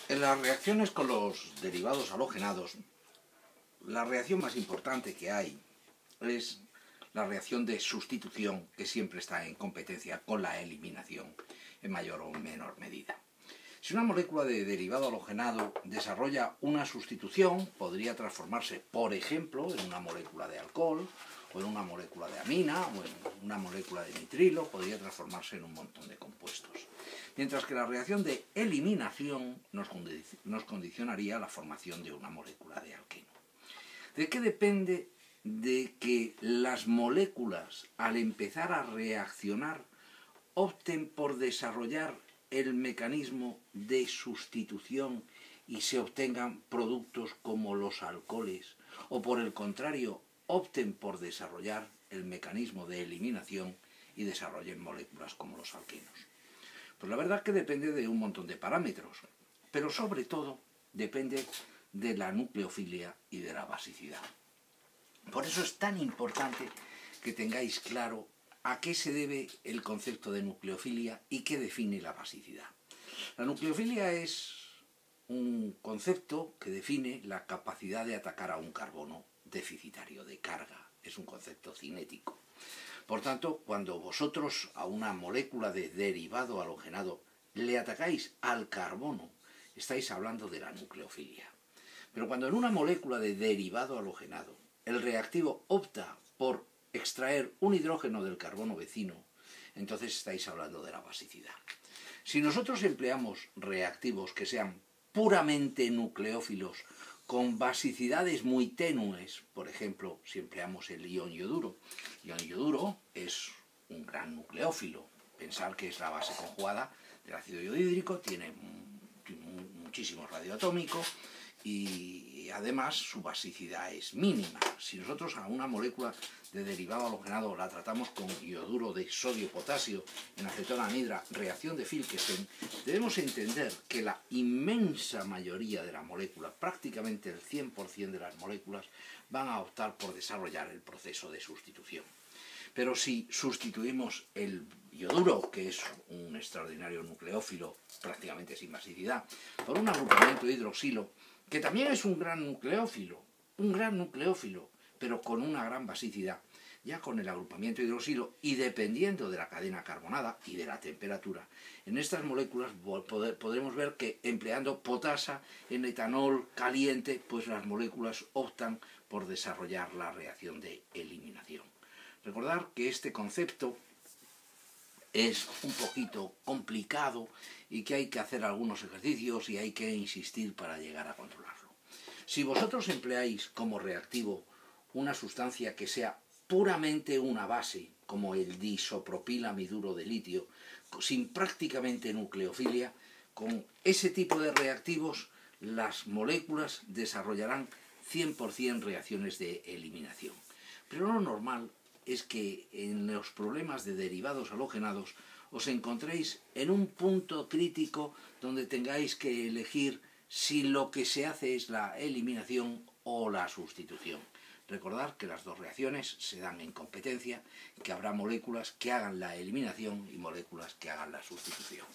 En las reacciones con los derivados halogenados, la reacción más importante que hay es la reacción de sustitución, que siempre está en competencia con la eliminación en mayor o menor medida. Si una molécula de derivado halogenado desarrolla una sustitución, podría transformarse, por ejemplo, en una molécula de alcohol, o en una molécula de amina, o en una molécula de nitrilo, podría transformarse en un montón de compuestos. Mientras que la reacción de eliminación nos condicionaría la formación de una molécula de alqueno. ¿De qué depende de que las moléculas, al empezar a reaccionar, opten por desarrollar el mecanismo de sustitución y se obtengan productos como los alcoholes, o por el contrario, opten por desarrollar el mecanismo de eliminación y desarrollen moléculas como los alquenos? Pues la verdad que depende de un montón de parámetros, pero sobre todo depende de la nucleofilia y de la basicidad. Por eso es tan importante que tengáis claro a qué se debe el concepto de nucleofilia y qué define la basicidad. La nucleofilia es un concepto que define la capacidad de atacar a un carbono deficitario de carga. Es un concepto cinético. Por tanto, cuando vosotros a una molécula de derivado halogenado le atacáis al carbono, estáis hablando de la nucleofilia. Pero cuando en una molécula de derivado halogenado el reactivo opta por extraer un hidrógeno del carbono vecino, entonces estáis hablando de la basicidad. Si nosotros empleamos reactivos que sean puramente nucleófilos, con basicidades muy tenues, por ejemplo, si empleamos el ion yoduro. El ion yoduro es un gran nucleófilo. Pensar que es la base conjugada del ácido iohídrico, tiene muchísimo radio atómico y además su basicidad es mínima. Si nosotros a una molécula de derivado halogenado la tratamos con ioduro de sodio-potasio en acetona anhidra, reacción de Filkestein, debemos entender que la inmensa mayoría de la molécula, prácticamente el 100% de las moléculas, van a optar por desarrollar el proceso de sustitución. Pero si sustituimos el ioduro, que es un extraordinario nucleófilo prácticamente sin basicidad, por un agrupamiento de hidroxilo, que también es un gran nucleófilo, pero con una gran basicidad, ya con el agrupamiento hidroxilo y dependiendo de la cadena carbonada y de la temperatura, en estas moléculas podremos ver que empleando potasa en etanol caliente, pues las moléculas optan por desarrollar la reacción de eliminación. Recordar que este concepto es un poquito complicado y que hay que hacer algunos ejercicios y hay que insistir para llegar a controlarlo. Si vosotros empleáis como reactivo una sustancia que sea puramente una base, como el diisopropilamiduro de litio, sin prácticamente nucleofilia, con ese tipo de reactivos las moléculas desarrollarán 100% reacciones de eliminación. Pero lo normal es que en los problemas de derivados halogenados os encontréis en un punto crítico donde tengáis que elegir si lo que se hace es la eliminación o la sustitución. Recordad que las dos reacciones se dan en competencia, que habrá moléculas que hagan la eliminación y moléculas que hagan la sustitución.